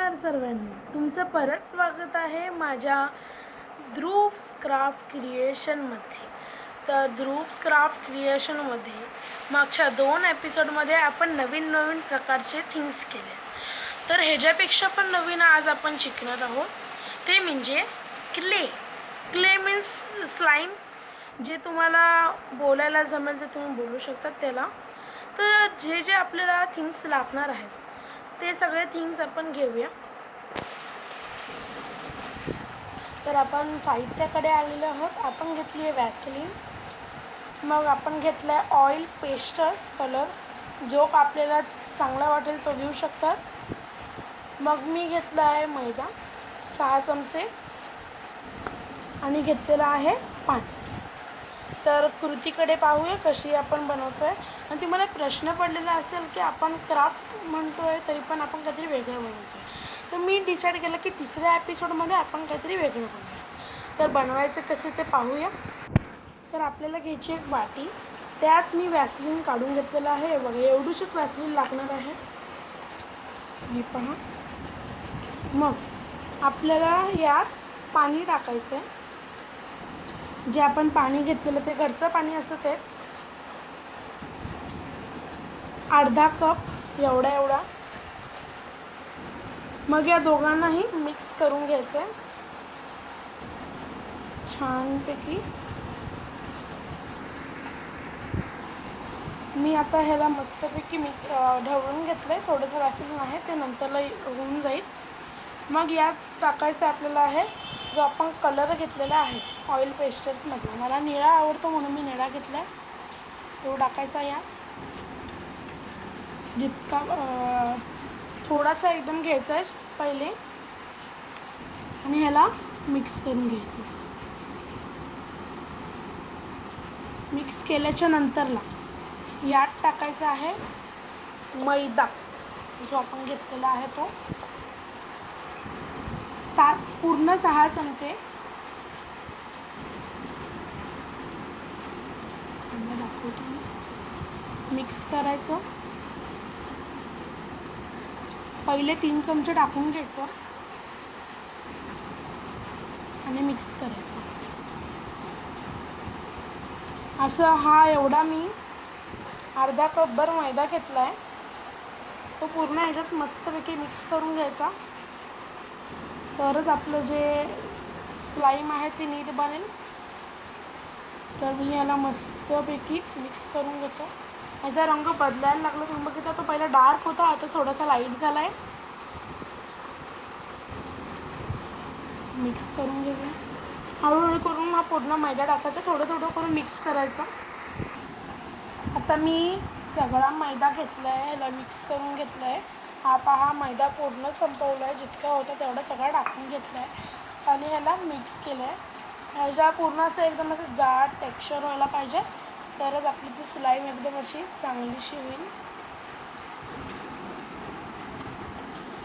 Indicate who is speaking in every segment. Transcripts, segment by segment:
Speaker 1: नमस्कार सर्वांनी, तुमचं परत स्वागत आहे माझ्या ध्रुव्स क्राफ्ट क्रिएशनमध्ये. तर ध्रुव्स क्राफ्ट क्रिएशनमध्ये मागच्या 2 एपिसोडमध्ये आपण नवीन प्रकारचे थिंग्स केले. तर ह्याच्यापेक्षा पण नवीन आज आपण शिकणार आहोत, ते म्हणजे क्ले मीन्स स्लाईम. जे तुम्हाला बोलायला जमेल ते तुम्ही बोलू शकता त्याला. तर जे आपल्याला थिंग्स लागणार आहेत ते सगळे थिंग्स आपण घेऊया. तर आपण साहित्याकडे आलेलो आहोत. आपण घेतली आहे वॅसलीन, मग आपण घेतला आहे ऑइल पेस्टल्स कलर, जो आपल्याला चांगला वाटेल तो घेऊ शकतात. मग मी घेतला आहे मैदा 6 चमचे आणि घेतलेला आहे पाणी. तर कृतीकडे पाहूया कशी आपण बनवतो आहे. आणि तुम्हाला प्रश्न पडलेला असेल की आपण क्राफ्ट म्हणतो आहे तरी पण आपण काहीतरी वेगळं बनवतो आहे. तर मी डिसाईड केलं की तिसऱ्या एपिसोडमध्ये आपण काहीतरी वेगळं बनवूया. तर बनवायचं कसे ते पाहूया. तर आपल्याला घ्यायची एक वाटी, त्यात मी वॅसलीन काढून घेतलेलं आहे. बघा एवढीशीच वॅसलीन लागणार आहे, हे पहा. मग आपल्याला यात पाणी टाकायचं आहे. जे आपण पाणी घेतलेलं ते घरचं पाणी असतं तेच, अर्धा कप एवढा. मग या दोघांनाही मिक्स करून घ्यायचं आहे छानपैकी. मी आता ह्याला मस्तपैकी ढवळून घेतलं आहे. थोडंसं वॅसलीन आहे ते नंतरला होऊन जाईल. मग यात टाकायचं आपल्याला आहे जो आपण कलर घेतलेला आहे ऑइल पेस्टल्समध्ये. मला निळा आवडतो म्हणून मी निळा घेतला आहे. तो टाकायचा यात जितका थोडासा एकदम घ्यायचा आहे पहिले आणि ह्याला मिक्स करून घ्यायचं. मिक्स केल्याच्या नंतरला यात टाकायचा आहे मैदा जो आपण घेतलेला आहे तो पूर्ण 6 चमचे. मिक्स करायचं. पहिले 3 चमचे टाकून घ्यायचं आणि मिक्स करायचं. असं हा एवढा मी अर्धा कपभर मैदा घेतला आहे, तो पूर्ण ह्याच्यात मस्तपैकी मिक्स करून घ्यायचा. तरच आपलं जे स्लाईम आहे ते नीट बनेल. तर मी याला मस्तपैकी मिक्स करून घेतो. याचा रंग बदलायला लागला. तुम्ही बघितला तो पहिला डार्क होता, आता थोडासा लाईट झाला आहे. मिक्स करून घेऊया. हळूहळू करून हा पूर्ण मैदा टाकायचा, थोडं करून मिक्स करायचं. आता मी सगळा मैदा घेतला आहे, याला मिक्स करून घेतला आहे. हा पहा मैदा पूर्ण संपवला आहे, जितका होता तेवढा सगळा टाकून घेतला आहे आणि ह्याला मिक्स केलं आहे. ह्याच्या पूर्ण असं एकदम असं जाड टेक्स्चर व्हायला पाहिजे, तरच आपली ती स्लाईम एकदम अशी चांगलीशी होईल.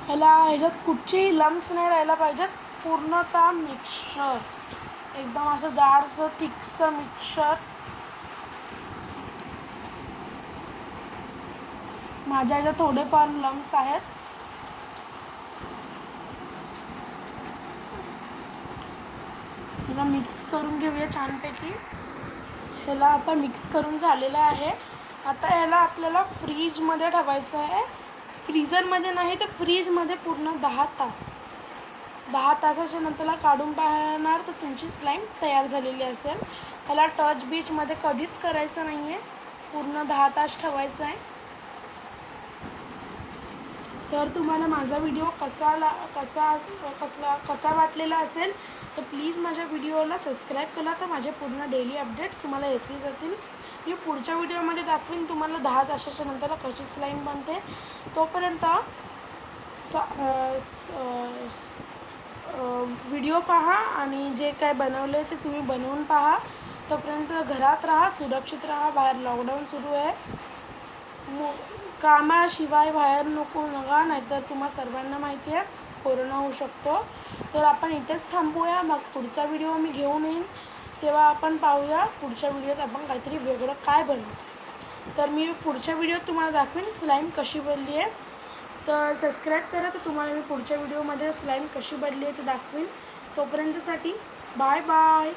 Speaker 1: ह्याच्यात कुठचेही लम्स नाही राहायला पाहिजेत. पूर्णतः मिक्सचर एकदम असं जाडसं थिकसं मिक्सचर. माझ्या ह्याच्यात थोडेफार लम्स आहेत. ह्याला मिक्स करून घेऊया छानपैकी. ह्याला आता मिक्स करून झालेलं आहे. आता ह्याला आपल्याला फ्रीजमध्ये ठेवायचं आहे. फ्रीझरमध्ये नाही तर फ्रीजमध्ये पूर्ण 10 तास. 10 तासाच्या नंतरला काढून पाहणार तर तुमची स्लाईम तयार झालेली असेल. ह्याला टच बीचमध्ये कधीच करायचं नाही आहे, पूर्ण 10 तास ठेवायचं आहे. तर तुम्हाला माझा व्हिडिओ कसा वाटलेला असेल तर प्लीज माझ्या व्हिडिओला सबस्क्राईब करा, तर माझे पूर्ण डेली अपडेट्स तुम्हाला येतील जातील. मी पुढच्या व्हिडिओमध्ये दाखवीन तुम्हाला 10 तासाच्या नंतर कशी स्लाईम बनते. तोपर्यंत व्हिडिओ पहा आणि जे काय बनवलं आहे ते तुम्ही बनवून पहा. तोपर्यंत घरात राहा, सुरक्षित राहा. बाहेर लॉकडाऊन सुरू आहे. कामाशिवाय बाहेर नका, नाहीतर तुम्हा सर्वांना माहिती आहे कोरोना होऊ शकतो. तर आपण इथेच थांबूया. मग पुढचा व्हिडिओ मी घेऊन येईन, तेव्हा आपण पाहूया पुढच्या व्हिडिओत आपण काहीतरी वेगळं काय बनवू. तर मी पुढच्या व्हिडिओत तुम्हाला दाखवेन स्लाईम कशी बनली आहे. तर सबस्क्राईब करा, तर तुम्हाला मी पुढच्या व्हिडिओमध्ये स्लाईम कशी बनली आहे ते दाखवीन. तोपर्यंतसाठी बाय बाय.